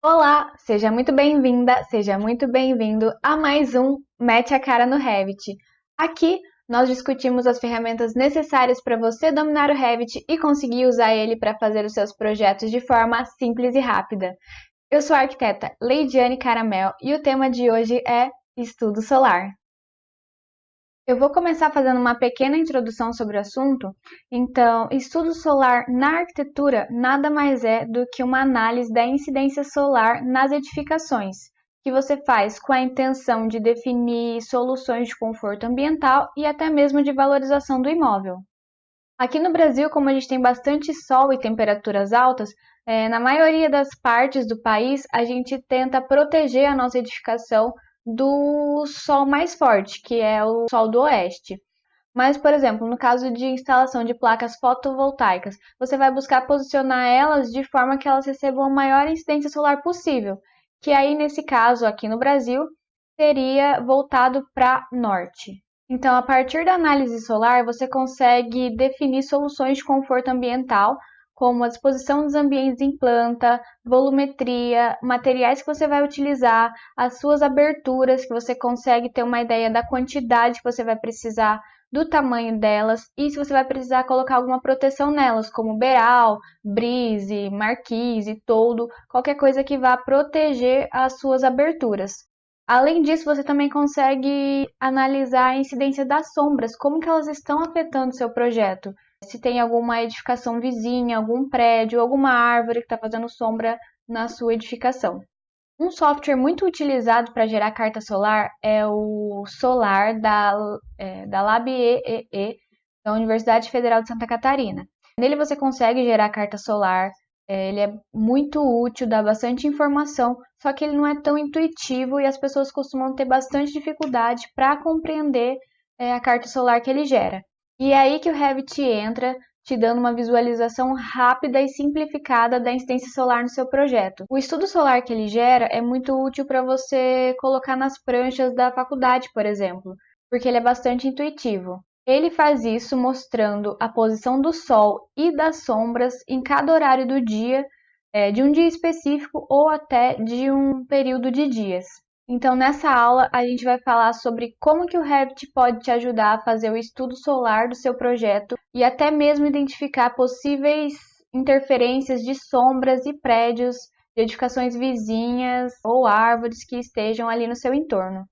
Olá, seja muito bem-vinda, seja muito bem-vindo a mais um Mete a Cara no Revit. Aqui nós discutimos as ferramentas necessárias para você dominar o Revit e conseguir usar ele para fazer os seus projetos de forma simples e rápida. Eu sou a arquiteta Leidiane Caramel e o tema de hoje é estudo solar. Eu vou começar fazendo uma pequena introdução sobre o assunto. Então, estudo solar na arquitetura nada mais é do que uma análise da incidência solar nas edificações, que você faz com a intenção de definir soluções de conforto ambiental e até mesmo de valorização do imóvel. Aqui no Brasil, como a gente tem bastante sol e temperaturas altas, na maioria das partes do país, a gente tenta proteger a nossa edificação do sol mais forte, que é o sol do oeste. Mas, por exemplo, no caso de instalação de placas fotovoltaicas, você vai buscar posicionar elas de forma que elas recebam a maior incidência solar possível, que aí, nesse caso, aqui no Brasil, seria voltado para norte. Então, a partir da análise solar, você consegue definir soluções de conforto ambiental, como a disposição dos ambientes em planta, volumetria, materiais que você vai utilizar, as suas aberturas, que você consegue ter uma ideia da quantidade que você vai precisar, do tamanho delas e se você vai precisar colocar alguma proteção nelas, como beiral, brise, marquise, toldo, qualquer coisa que vá proteger as suas aberturas. Além disso, você também consegue analisar a incidência das sombras, como que elas estão afetando o seu projeto. Se tem alguma edificação vizinha, algum prédio, alguma árvore que está fazendo sombra na sua edificação. Um software muito utilizado para gerar carta solar é o Solar da LabEE, da Universidade Federal de Santa Catarina. Nele você consegue gerar carta solar, ele é muito útil, dá bastante informação, só que ele não é tão intuitivo e as pessoas costumam ter bastante dificuldade para compreender a carta solar que ele gera. E é aí que o Revit entra, te dando uma visualização rápida e simplificada da incidência solar no seu projeto. O estudo solar que ele gera é muito útil para você colocar nas pranchas da faculdade, por exemplo, porque ele é bastante intuitivo. Ele faz isso mostrando a posição do Sol e das sombras em cada horário do dia, de um dia específico ou até de um período de dias. Então, nessa aula, a gente vai falar sobre como que o Revit pode te ajudar a fazer o estudo solar do seu projeto e até mesmo identificar possíveis interferências de sombras e prédios, de edificações vizinhas ou árvores que estejam ali no seu entorno.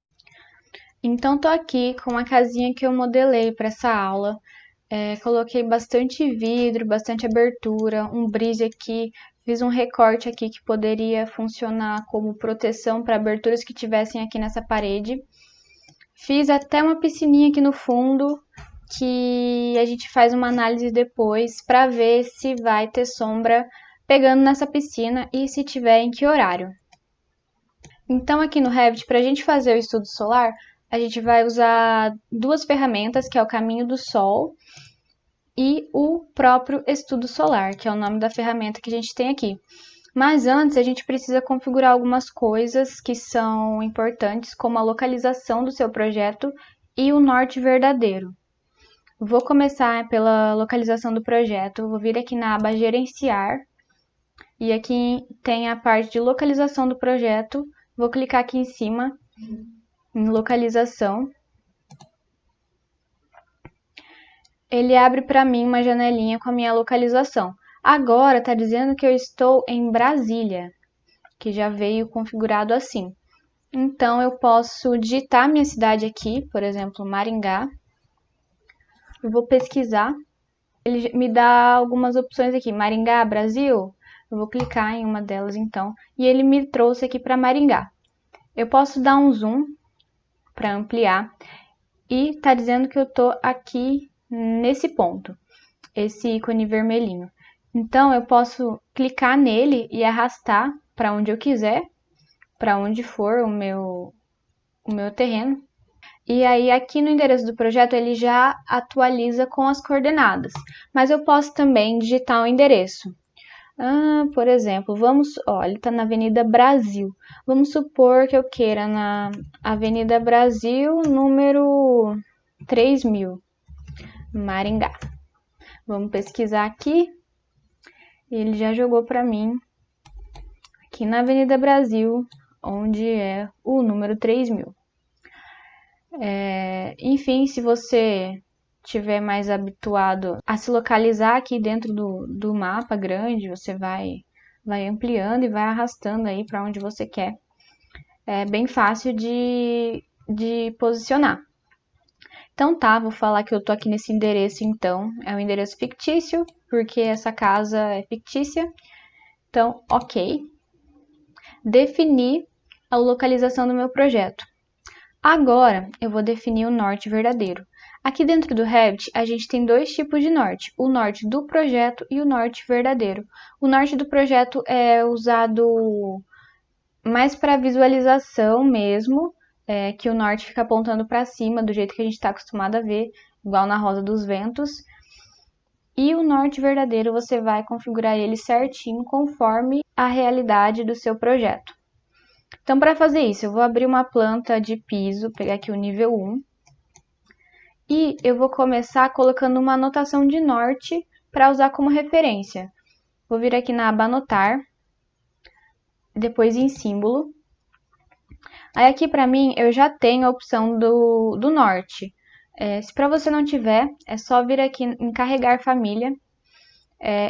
Então, tô aqui com a casinha que eu modelei para essa aula. Coloquei bastante vidro, bastante abertura, um brise aqui, fiz um recorte aqui que poderia funcionar como proteção para aberturas que tivessem aqui nessa parede. Fiz até uma piscininha aqui no fundo, que a gente faz uma análise depois para ver se vai ter sombra pegando nessa piscina e se tiver em que horário. Então aqui no Revit, para a gente fazer o estudo solar, a gente vai usar duas ferramentas, que é o Caminho do Sol e o próprio estudo solar, que é o nome da ferramenta que a gente tem aqui. Mas antes a gente precisa configurar algumas coisas que são importantes, como a localização do seu projeto e o norte verdadeiro. Vou começar pela localização do projeto, vou vir aqui na aba Gerenciar, e aqui tem a parte de localização do projeto, vou clicar aqui em cima, em localização. Ele abre para mim uma janelinha com a minha localização. Agora está dizendo que eu estou em Brasília, que já veio configurado assim. Então eu posso digitar minha cidade aqui, por exemplo, Maringá. Eu vou pesquisar. Ele me dá algumas opções aqui. Maringá, Brasil? Eu vou clicar em uma delas então. E ele me trouxe aqui para Maringá. Eu posso dar um zoom para ampliar. E está dizendo que eu estou aqui nesse ponto. Esse ícone vermelhinho. Então eu posso clicar nele e arrastar para onde eu quiser, para onde for o meu terreno. E aí aqui no endereço do projeto ele já atualiza com as coordenadas. Mas eu posso também digitar o endereço. Por exemplo, ele está na Avenida Brasil. Vamos supor que eu queira na Avenida Brasil, número 3000, Maringá. Vamos pesquisar aqui. Ele já jogou para mim aqui na Avenida Brasil, onde é o número 3000. Enfim, se você estiver mais habituado a se localizar aqui dentro do mapa grande, você vai ampliando e vai arrastando aí para onde você quer. É bem fácil de posicionar. Então tá, vou falar que eu tô aqui nesse endereço então. É um endereço fictício, porque essa casa é fictícia. Então, ok. Definir a localização do meu projeto. Agora, eu vou definir o norte verdadeiro. Aqui dentro do Revit, a gente tem dois tipos de norte. O norte do projeto e o norte verdadeiro. O norte do projeto é usado mais para visualização mesmo, que o norte fica apontando para cima, do jeito que a gente está acostumado a ver, igual na Rosa dos Ventos. E o norte verdadeiro você vai configurar ele certinho conforme a realidade do seu projeto. Então, para fazer isso, eu vou abrir uma planta de piso, pegar aqui o nível 1, e eu vou começar colocando uma anotação de norte para usar como referência. Vou vir aqui na aba anotar, depois em símbolo. Aí aqui para mim eu já tenho a opção do norte. Se para você não tiver, é só vir aqui em carregar família.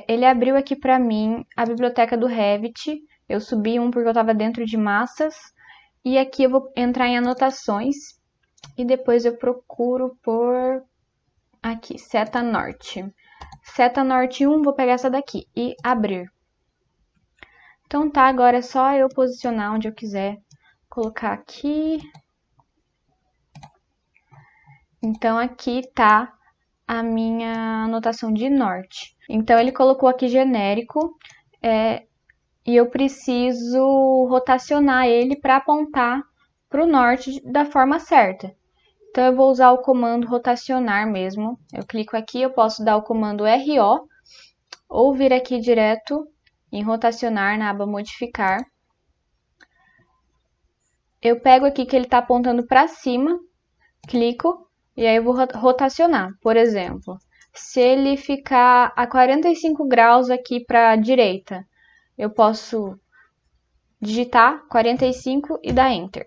Ele abriu aqui para mim a biblioteca do Revit. Eu subi um porque eu estava dentro de massas. E aqui eu vou entrar em anotações. E depois eu procuro por aqui, seta norte. Seta norte 1, vou pegar essa daqui e abrir. Então tá, agora é só eu posicionar onde eu quiser. Colocar aqui. Então aqui tá a minha anotação de norte. Então ele colocou aqui genérico e eu preciso rotacionar ele para apontar para o norte da forma certa. Então eu vou usar o comando rotacionar mesmo. Eu clico aqui, eu posso dar o comando RO ou vir aqui direto em rotacionar na aba modificar. Eu pego aqui que ele está apontando para cima, clico e aí eu vou rotacionar. Por exemplo, se ele ficar a 45 graus aqui para a direita, eu posso digitar 45 e dar Enter.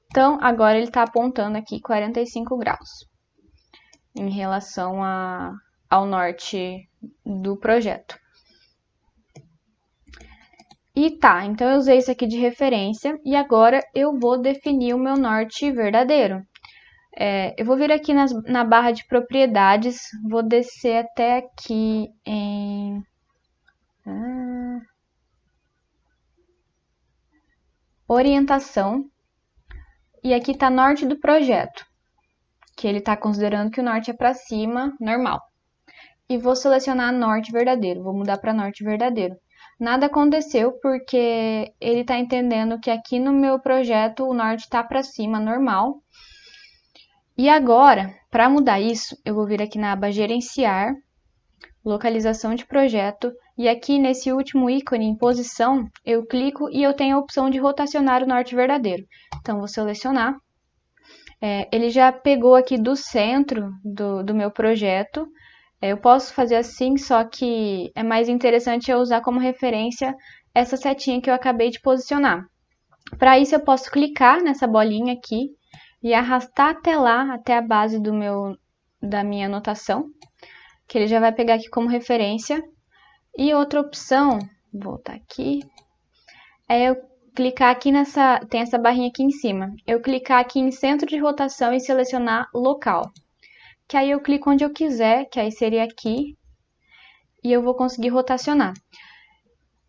Então, agora ele está apontando aqui 45 graus em relação ao norte do projeto. E tá, então eu usei isso aqui de referência e agora eu vou definir o meu norte verdadeiro. Eu vou vir aqui na barra de propriedades, vou descer até aqui em orientação e aqui está norte do projeto, que ele está considerando que o norte é para cima, normal. E vou selecionar norte verdadeiro, vou mudar para norte verdadeiro. Nada aconteceu porque ele está entendendo que aqui no meu projeto o norte está para cima, normal. E agora, para mudar isso, eu vou vir aqui na aba gerenciar, localização de projeto, e aqui nesse último ícone em posição, eu clico e eu tenho a opção de rotacionar o norte verdadeiro. Então, vou selecionar. Ele já pegou aqui do centro do meu projeto. Eu posso fazer assim, só que é mais interessante eu usar como referência essa setinha que eu acabei de posicionar. Para isso, eu posso clicar nessa bolinha aqui e arrastar até lá, até a base da minha anotação, que ele já vai pegar aqui como referência. E outra opção, vou voltar aqui, é eu clicar aqui tem essa barrinha aqui em cima. Eu clicar aqui em centro de rotação e selecionar local. Que aí eu clico onde eu quiser, que aí seria aqui, e eu vou conseguir rotacionar.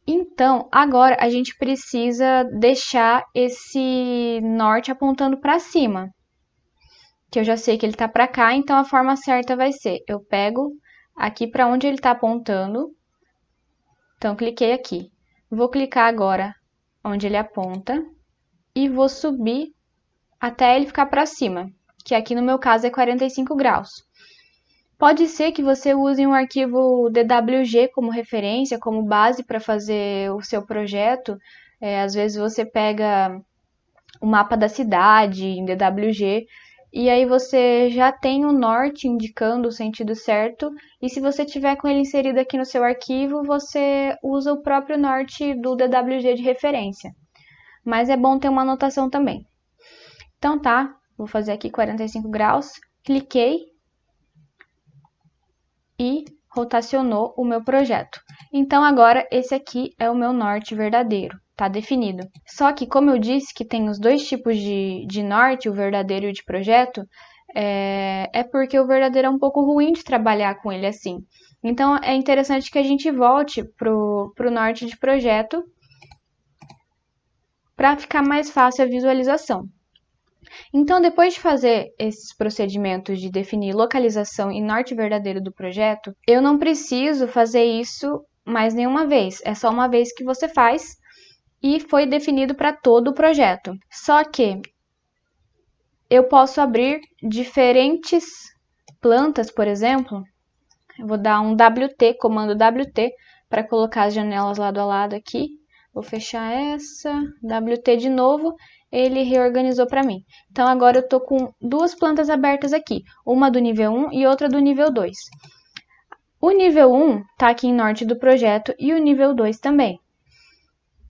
Então, agora a gente precisa deixar esse norte apontando para cima. Que eu já sei que ele está para cá, então a forma certa vai ser, eu pego aqui para onde ele está apontando, então cliquei aqui. Vou clicar agora onde ele aponta e vou subir até ele ficar para cima, que aqui no meu caso é 45 graus. Pode ser que você use um arquivo DWG como referência, como base para fazer o seu projeto. Às vezes você pega o mapa da cidade em DWG e aí você já tem o norte indicando o sentido certo, e se você tiver com ele inserido aqui no seu arquivo, você usa o próprio norte do DWG de referência. Mas é bom ter uma anotação também. Então tá, vou fazer aqui 45 graus, cliquei e rotacionou o meu projeto. Então agora esse aqui é o meu norte verdadeiro, tá definido. Só que como eu disse que tem os dois tipos de norte, o verdadeiro e o de projeto, é porque o verdadeiro é um pouco ruim de trabalhar com ele assim. Então é interessante que a gente volte pro norte de projeto para ficar mais fácil a visualização. Então, depois de fazer esses procedimentos de definir localização e norte verdadeiro do projeto, eu não preciso fazer isso mais nenhuma vez. É só uma vez que você faz e foi definido para todo o projeto. Só que eu posso abrir diferentes plantas, por exemplo. Eu vou dar um WT, comando WT, para colocar as janelas lado a lado aqui. Vou fechar essa, WT de novo, ele reorganizou para mim. Então agora eu estou com duas plantas abertas aqui, uma do nível 1 e outra do nível 2. O nível 1 está aqui em norte do projeto e o nível 2 também.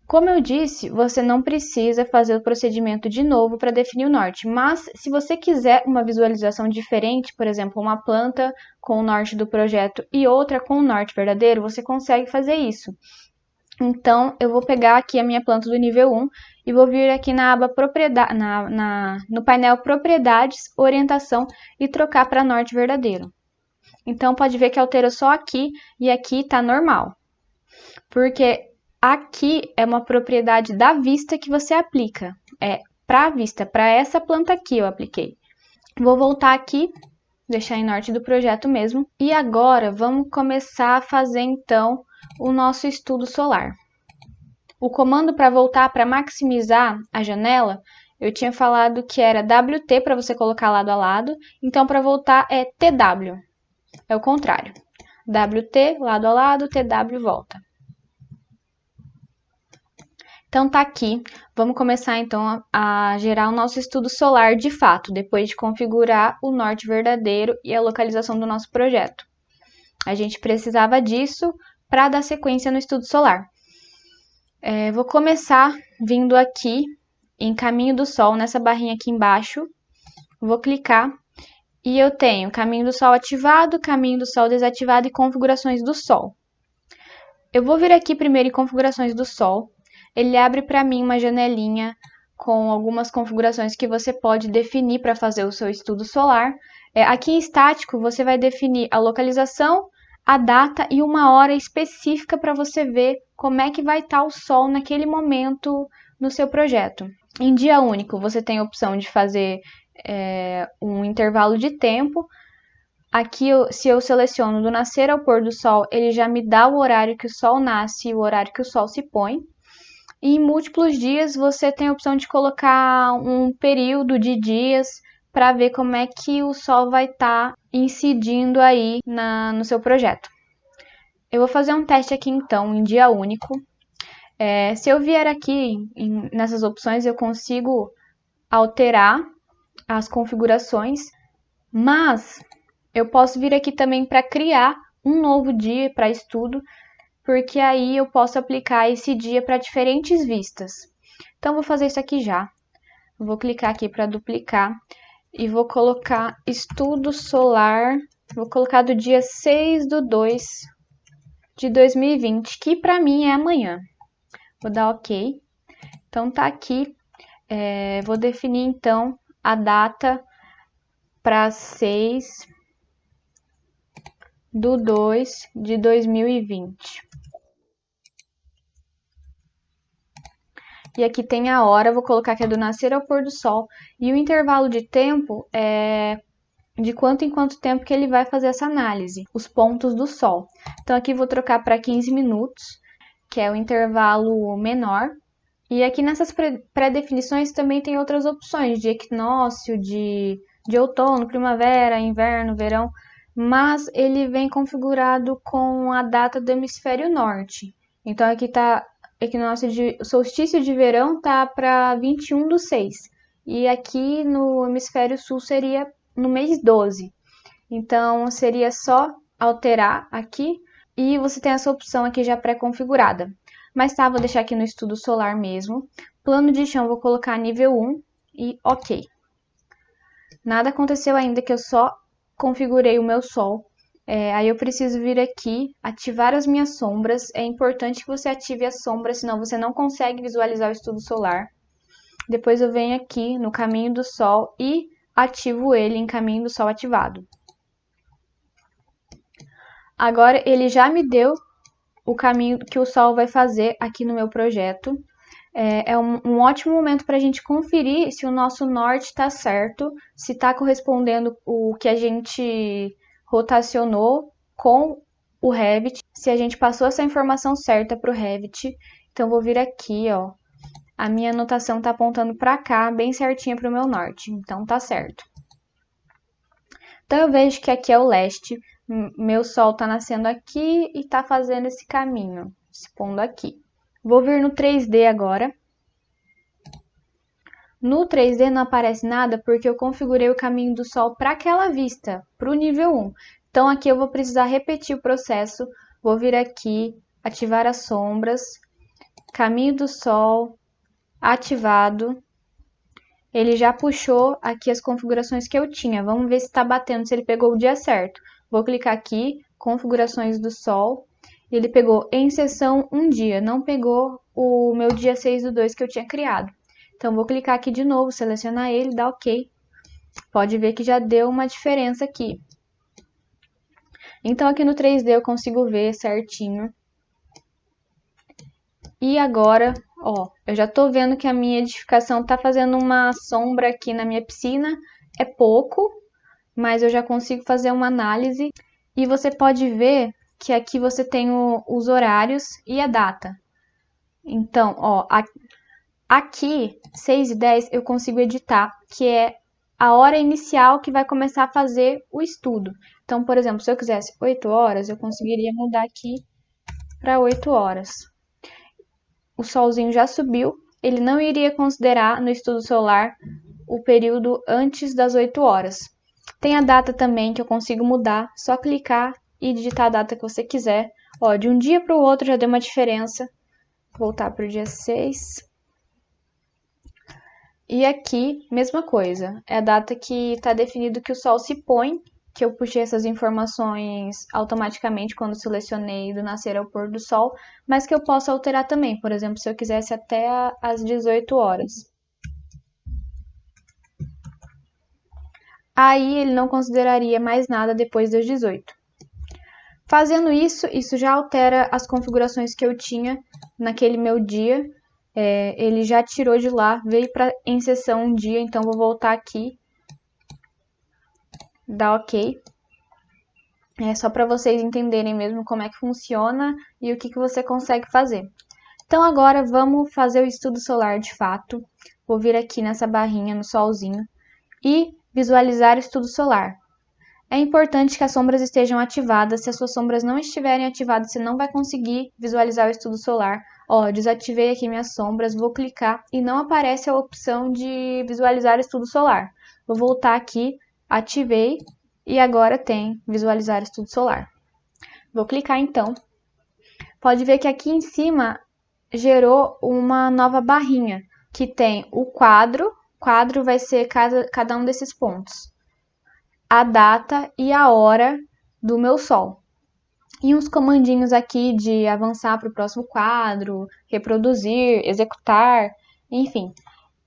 Como eu disse, você não precisa fazer o procedimento de novo para definir o norte, mas se você quiser uma visualização diferente, por exemplo, uma planta com o norte do projeto e outra com o norte verdadeiro, você consegue fazer isso. Então, eu vou pegar aqui a minha planta do nível 1 e vou vir aqui na aba Propriedade, no painel Propriedades, Orientação e trocar para norte verdadeiro. Então, pode ver que alterou só aqui e aqui está normal. Porque aqui é uma propriedade da vista que você aplica. É para a vista, para essa planta aqui eu apliquei. Vou voltar aqui, deixar em norte do projeto mesmo. E agora vamos começar a fazer então o nosso estudo solar. O comando para voltar para maximizar a janela, eu tinha falado que era WT para você colocar lado a lado. Então para voltar é TW. É o contrário. WT, lado a lado, TW volta. Então tá aqui, vamos começar então a gerar o nosso estudo solar de fato, depois de configurar o norte verdadeiro e a localização do nosso projeto. A gente precisava disso para dar sequência no estudo solar. Vou começar vindo aqui em caminho do sol, nessa barrinha aqui embaixo, vou clicar e eu tenho caminho do sol ativado, caminho do sol desativado e configurações do sol. Eu vou vir aqui primeiro em configurações do sol. Ele abre para mim uma janelinha com algumas configurações que você pode definir para fazer o seu estudo solar. Aqui em estático, você vai definir a localização, a data e uma hora específica para você ver como é que vai estar o sol naquele momento no seu projeto. Em dia único, você tem a opção de fazer um intervalo de tempo. Aqui, se eu seleciono do nascer ao pôr do sol, ele já me dá o horário que o sol nasce e o horário que o sol se põe. E em múltiplos dias você tem a opção de colocar um período de dias para ver como é que o sol vai estar incidindo aí no seu projeto. Eu vou fazer um teste aqui então em dia único. Se eu vier aqui nessas opções eu consigo alterar as configurações, mas eu posso vir aqui também para criar um novo dia para estudo, porque aí eu posso aplicar esse dia para diferentes vistas. Então, vou fazer isso aqui já. Vou clicar aqui para duplicar e vou colocar estudo solar, vou colocar do dia 6/2 de 2020, que para mim é amanhã. Vou dar OK. Então, tá aqui. Vou definir, então, a data para 6/2 de 2020. E aqui tem a hora, vou colocar que é do nascer ao pôr do sol. E o intervalo de tempo é de quanto em quanto tempo que ele vai fazer essa análise, os pontos do sol. Então aqui vou trocar para 15 minutos, que é o intervalo menor. E aqui nessas pré-definições também tem outras opções de equinócio, de outono, primavera, inverno, verão, mas ele vem configurado com a data do hemisfério norte. Então aqui está equinócio de solstício de verão tá para 21/6 e aqui no hemisfério sul seria no mês 12. Então, seria só alterar aqui e você tem essa opção aqui já pré-configurada. Mas tá, vou deixar aqui no estudo solar mesmo. Plano de chão, vou colocar nível 1 e ok. Nada aconteceu ainda, que eu só configurei o meu sol. Aí eu preciso vir aqui, ativar as minhas sombras. É importante que você ative as sombras, senão você não consegue visualizar o estudo solar. Depois eu venho aqui no caminho do sol e ativo ele em caminho do sol ativado. Agora ele já me deu o caminho que o sol vai fazer aqui no meu projeto. É um ótimo momento para a gente conferir se o nosso norte está certo, se está correspondendo o que a gente rotacionou com o Revit, se a gente passou essa informação certa para o Revit. Então, vou vir aqui, ó. A minha anotação está apontando para cá, bem certinha para o meu norte. Então, tá certo. Então, eu vejo que aqui é o leste. Meu sol está nascendo aqui e está fazendo esse caminho, se pondo aqui. Vou vir no 3D agora. No 3D não aparece nada porque eu configurei o caminho do sol para aquela vista, para o nível 1. Então aqui eu vou precisar repetir o processo. Vou vir aqui, ativar as sombras, caminho do sol, ativado. Ele já puxou aqui as configurações que eu tinha. Vamos ver se está batendo, se ele pegou o dia certo. Vou clicar aqui, configurações do sol. Ele pegou em sessão um dia, não pegou o meu dia 6/2 que eu tinha criado. Então, vou clicar aqui de novo, selecionar ele, dar OK. Pode ver que já deu uma diferença aqui. Então, aqui no 3D eu consigo ver certinho. E agora, ó, eu já tô vendo que a minha edificação tá fazendo uma sombra aqui na minha piscina. É pouco, mas eu já consigo fazer uma análise. E você pode ver que aqui você tem os horários e a data. Então, ó, aqui, 6:10, eu consigo editar, que é a hora inicial que vai começar a fazer o estudo. Então, por exemplo, se eu quisesse 8 horas, eu conseguiria mudar aqui para 8 horas. O solzinho já subiu, ele não iria considerar no estudo solar o período antes das 8 horas. Tem a data também que eu consigo mudar, só clicar e digitar a data que você quiser. Ó, de um dia para o outro já deu uma diferença. Vou voltar para o dia 6. E aqui, mesma coisa, é a data que está definido que o sol se põe, que eu puxei essas informações automaticamente quando selecionei do nascer ao pôr do sol, mas que eu posso alterar também, por exemplo, se eu quisesse até às 18 horas. Aí ele não consideraria mais nada depois das 18. Fazendo isso, isso já altera as configurações que eu tinha naquele meu dia. Ele já tirou de lá, veio para em sessão um dia, então vou voltar aqui, dar OK. É só para vocês entenderem mesmo como é que funciona e o que você consegue fazer. Então agora vamos fazer o estudo solar de fato. Vou vir aqui nessa barrinha no solzinho e visualizar o estudo solar. É importante que as sombras estejam ativadas. Se as suas sombras não estiverem ativadas, você não vai conseguir visualizar o estudo solar. Ó, desativei aqui minhas sombras, vou clicar e não aparece a opção de visualizar o estudo solar. Vou voltar aqui, ativei e agora tem visualizar estudo solar. Vou clicar então. Pode ver que aqui em cima gerou uma nova barrinha que tem o quadro. Quadro vai ser cada um desses pontos. A data e a hora do meu sol. E uns comandinhos aqui de avançar para o próximo quadro, reproduzir, executar, enfim.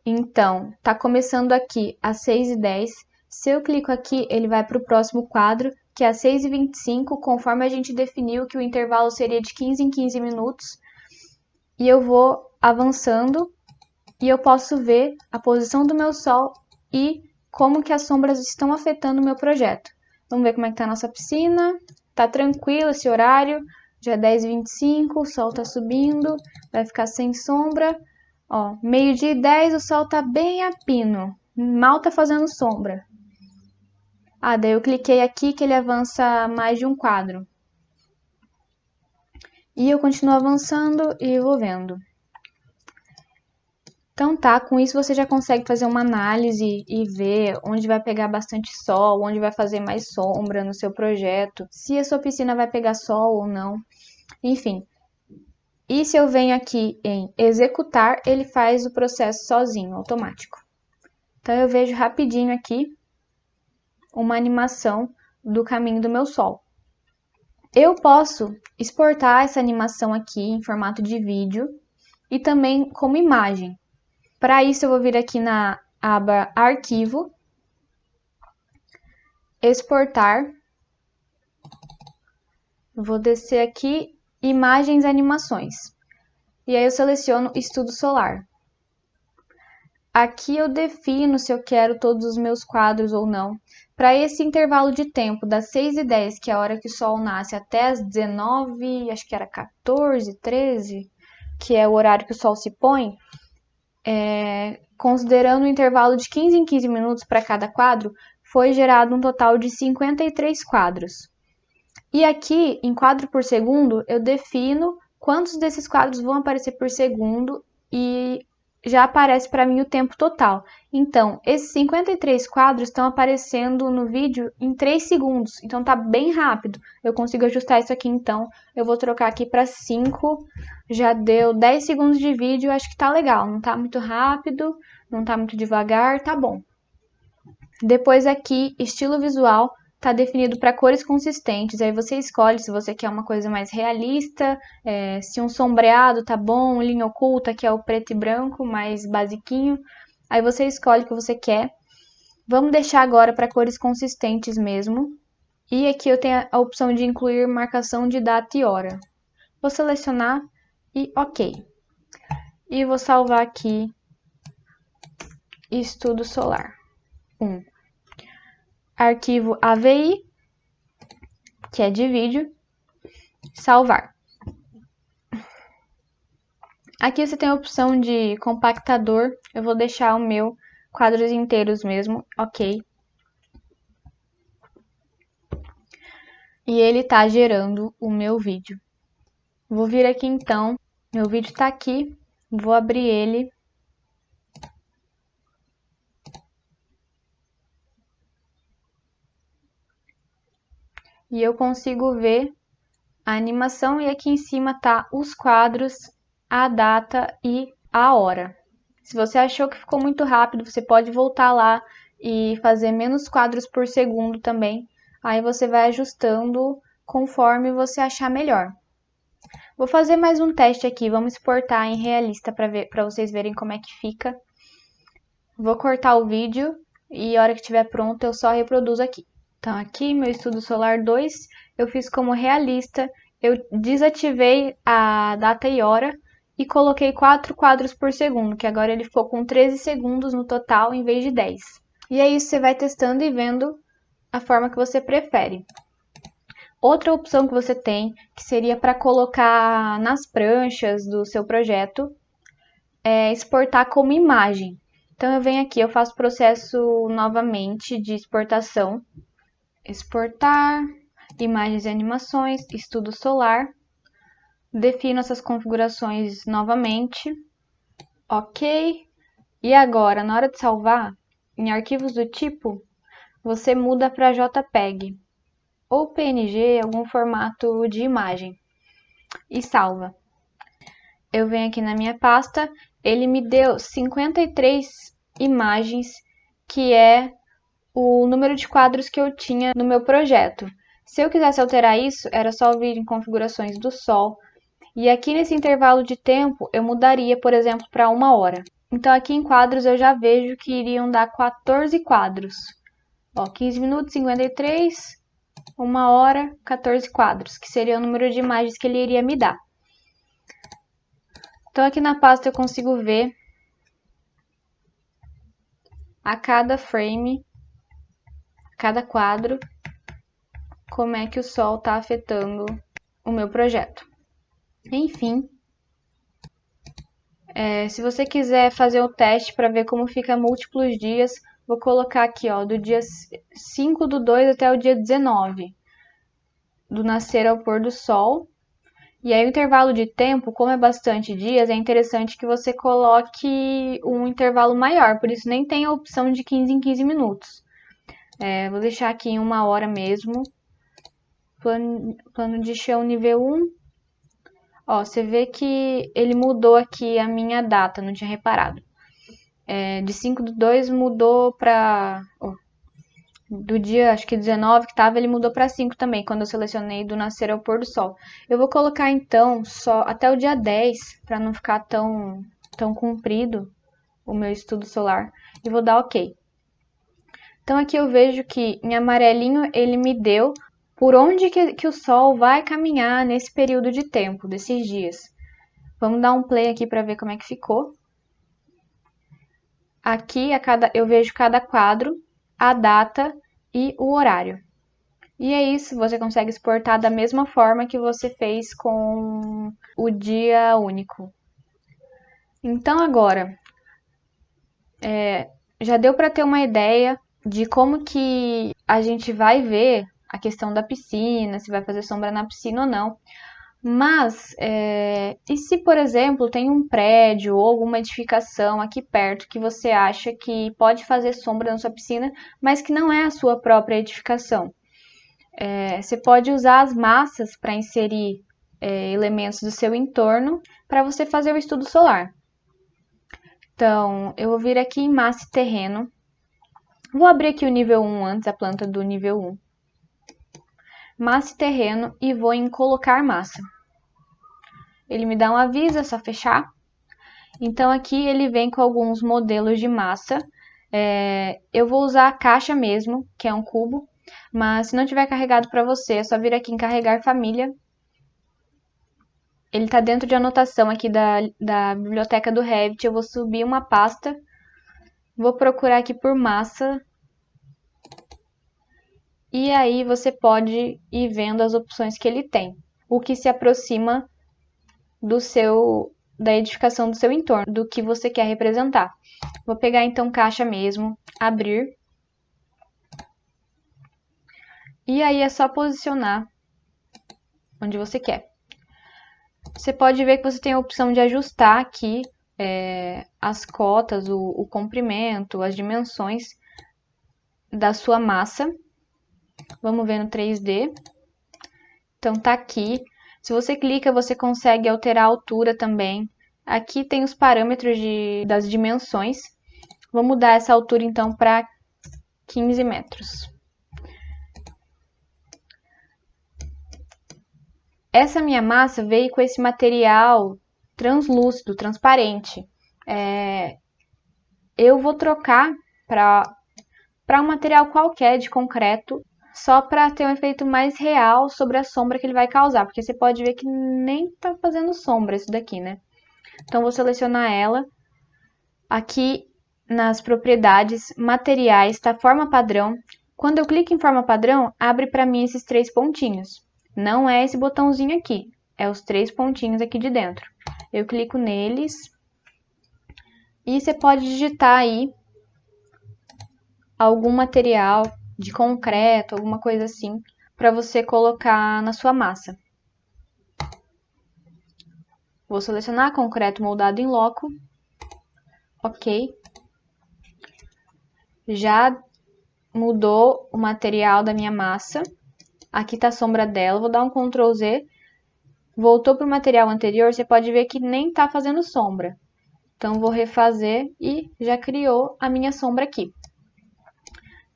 Então, tá começando aqui às 6:10. Se eu clico aqui, ele vai para o próximo quadro, que é às 6:25, conforme a gente definiu que o intervalo seria de 15 em 15 minutos. E eu vou avançando e eu posso ver a posição do meu sol e como que as sombras estão afetando o meu projeto. Vamos ver como é que tá a nossa piscina. Tá tranquilo esse horário, já é 10:25, o sol tá subindo, vai ficar sem sombra. Ó, 12:10, o sol tá bem a pino, mal tá fazendo sombra. Daí eu cliquei aqui que ele avança mais de um quadro. E eu continuo avançando e vou vendo. Então tá, com isso você já consegue fazer uma análise e ver onde vai pegar bastante sol, onde vai fazer mais sombra no seu projeto, se a sua piscina vai pegar sol ou não, enfim. E se eu venho aqui em executar, ele faz o processo sozinho, automático. Então eu vejo rapidinho aqui uma animação do caminho do meu sol. Eu posso exportar essa animação aqui em formato de vídeo e também como imagem. Para isso eu vou vir aqui na aba Arquivo, Exportar, vou descer aqui Imagens e Animações. E aí eu seleciono Estudo Solar. Aqui eu defino se eu quero todos os meus quadros ou não. Para esse intervalo de tempo, das 6h10, que é a hora que o sol nasce, até as 19, acho que era 14, 13, que é o horário que o sol se põe, considerando um intervalo de 15 em 15 minutos para cada quadro, foi gerado um total de 53 quadros. E aqui, em quadro por segundo, eu defino quantos desses quadros vão aparecer por segundo e já aparece para mim o tempo total. Então, esses 53 quadros estão aparecendo no vídeo em 3 segundos, então tá bem rápido. Eu consigo ajustar isso aqui, então eu vou trocar aqui para 5, já deu 10 segundos de vídeo, acho que tá legal, não tá muito rápido, não tá muito devagar, tá bom. Depois aqui, estilo visual, está definido para cores consistentes, aí você escolhe se você quer uma coisa mais realista, se um sombreado tá bom, linha oculta, que é o preto e branco, mais basiquinho, aí você escolhe o que você quer. Vamos deixar agora para cores consistentes mesmo, e aqui eu tenho a opção de incluir marcação de data e hora. Vou selecionar e OK. E vou salvar aqui Estudo Solar 1. Arquivo AVI, que é de vídeo, salvar. Aqui você tem a opção de compactador, eu vou deixar o meu quadros inteiros mesmo, OK. E ele está gerando o meu vídeo. Vou vir aqui então, meu vídeo está aqui, vou abrir ele. E eu consigo ver a animação e aqui em cima tá os quadros, a data e a hora. Se você achou que ficou muito rápido, você pode voltar lá e fazer menos quadros por segundo também. Aí você vai ajustando conforme você achar melhor. Vou fazer mais um teste aqui, vamos exportar em realista para vocês verem como é que fica. Vou cortar o vídeo e a hora que estiver pronto eu só reproduzo aqui. Então aqui, meu Estudo Solar 2, eu fiz como realista, eu desativei a data e hora e coloquei 4 quadros por segundo, que agora ele ficou com 13 segundos no total em vez de 10. E é isso, você vai testando e vendo a forma que você prefere. Outra opção que você tem, que seria para colocar nas pranchas do seu projeto, é exportar como imagem. Então eu venho aqui, eu faço o processo novamente de exportação. Exportar, imagens e animações, estudo solar. Defino essas configurações novamente. OK. E agora, na hora de salvar, em arquivos do tipo, você muda para JPEG ou PNG, algum formato de imagem, e salva. Eu venho aqui na minha pasta, ele me deu 53 imagens, que é o número de quadros que eu tinha no meu projeto. Se eu quisesse alterar isso, era só vir em configurações do Sol, e aqui nesse intervalo de tempo eu mudaria, por exemplo, para 1 hora. Então aqui em quadros eu já vejo que iriam dar 14 quadros. Ó, 15 minutos, 53, 1 hora, 14 quadros, que seria o número de imagens que ele iria me dar. Então aqui na pasta eu consigo ver a cada frame, cada quadro, como é que o sol está afetando o meu projeto. Enfim, se você quiser fazer o teste para ver como fica múltiplos dias, vou colocar aqui, ó, do dia 5/2 até o dia 19, do nascer ao pôr do sol. E aí o intervalo de tempo, como é bastante dias, é interessante que você coloque um intervalo maior, por isso nem tem a opção de 15 em 15 minutos. Vou deixar aqui em 1 hora mesmo. Plano de chão nível 1. Ó, você vê que ele mudou aqui a minha data, não tinha reparado. De 5/2 mudou pra... do dia, acho que 19 que tava, ele mudou para 5 também, quando eu selecionei do nascer ao pôr do sol. Eu vou colocar então só até o dia 10, para não ficar tão comprido o meu estudo solar, e vou dar OK. Então aqui eu vejo que em amarelinho ele me deu por onde que o sol vai caminhar nesse período de tempo, desses dias. Vamos dar um play aqui para ver como é que ficou. Aqui eu vejo cada quadro, a data e o horário. E é isso, você consegue exportar da mesma forma que você fez com o dia único. Então agora, já deu para ter uma ideia de como que a gente vai ver a questão da piscina, se vai fazer sombra na piscina ou não. Mas, e se, por exemplo, tem um prédio ou alguma edificação aqui perto que você acha que pode fazer sombra na sua piscina, mas que não é a sua própria edificação? Você pode usar as massas para inserir elementos do seu entorno para você fazer o estudo solar. Então, eu vou vir aqui em massa e terreno. Vou abrir aqui o nível 1 antes, a planta do nível 1. Massa e terreno e vou em colocar massa. Ele me dá um aviso, é só fechar. Então aqui ele vem com alguns modelos de massa. Eu vou usar a caixa mesmo, que é um cubo. Mas se não tiver carregado para você, é só vir aqui em carregar família. Ele está dentro de anotação aqui da biblioteca do Revit. Eu vou subir uma pasta. Vou procurar aqui por massa. E aí você pode ir vendo as opções que ele tem. O que se aproxima da edificação do seu entorno, do que você quer representar. Vou pegar então caixa mesmo, abrir. E aí é só posicionar onde você quer. Você pode ver que você tem a opção de ajustar aqui as cotas, o comprimento, as dimensões da sua massa. Vamos ver no 3D. Então tá aqui. Se você clica, você consegue alterar a altura também. Aqui tem os parâmetros das dimensões. Vou mudar essa altura então para 15 metros. Essa minha massa veio com esse material translúcido, transparente. Eu vou trocar para um material qualquer de concreto, só para ter um efeito mais real sobre a sombra que ele vai causar, porque você pode ver que nem tá fazendo sombra isso daqui, né? Então vou selecionar ela. Aqui nas propriedades, materiais, tá forma padrão. Quando eu clico em forma padrão, abre para mim esses 3 pontinhos. Não é esse botãozinho aqui, é os 3 pontinhos aqui de dentro. Eu clico neles e você pode digitar aí algum material de concreto, alguma coisa assim, para você colocar na sua massa. Vou selecionar concreto moldado em loco. OK. Já mudou o material da minha massa. Aqui está a sombra dela. Vou dar um Ctrl Z. Voltou para o material anterior. Você pode ver que nem está fazendo sombra. Então, vou refazer e já criou a minha sombra aqui.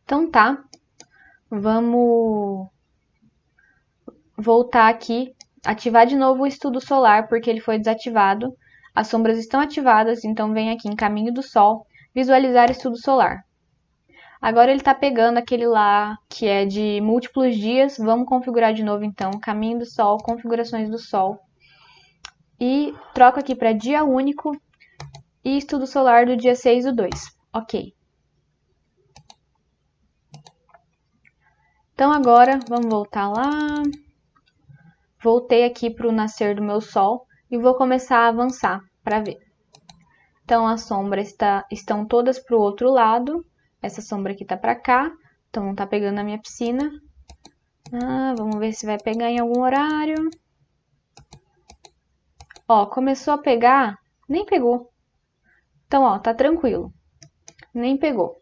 Então, tá. Vamos voltar aqui, ativar de novo o estudo solar, porque ele foi desativado. As sombras estão ativadas, então vem aqui em caminho do sol, visualizar estudo solar. Agora ele está pegando aquele lá que é de múltiplos dias. Vamos configurar de novo então, caminho do sol, configurações do sol. E troco aqui para dia único e estudo solar do dia 6/2. OK. Então agora, vamos voltar lá. Voltei aqui para o nascer do meu sol e vou começar a avançar para ver. Então as sombras estão todas para o outro lado. Essa sombra aqui tá para cá, então não tá pegando na minha piscina. Vamos ver se vai pegar em algum horário. Ó, começou a pegar, nem pegou. Então, ó, tá tranquilo. Nem pegou.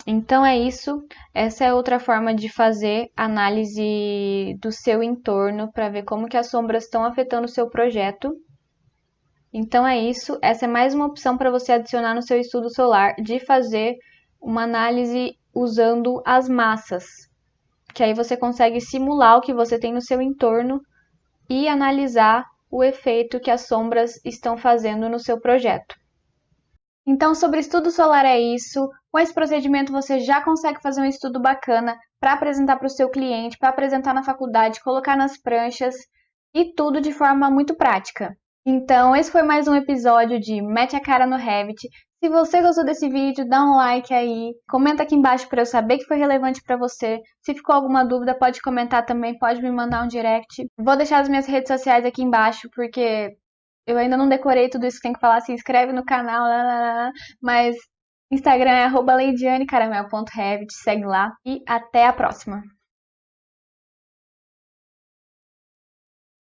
Então é isso. Essa é outra forma de fazer análise do seu entorno para ver como que as sombras estão afetando o seu projeto. Então é isso. Essa é mais uma opção para você adicionar no seu estudo solar de fazer uma análise usando as massas, que aí você consegue simular o que você tem no seu entorno e analisar o efeito que as sombras estão fazendo no seu projeto. Então, sobre estudo solar é isso. Com esse procedimento, você já consegue fazer um estudo bacana para apresentar para o seu cliente, para apresentar na faculdade, colocar nas pranchas e tudo de forma muito prática. Então, esse foi mais um episódio de Mete a Cara no Revit. Se você gostou desse vídeo, dá um like aí, comenta aqui embaixo para eu saber que foi relevante para você. Se ficou alguma dúvida, pode comentar também, pode me mandar um direct. Vou deixar as minhas redes sociais aqui embaixo, porque eu ainda não decorei tudo isso que tem que falar, se inscreve no canal, lá, lá, lá, mas Instagram é @leidianecaramel.revit, segue lá e até a próxima.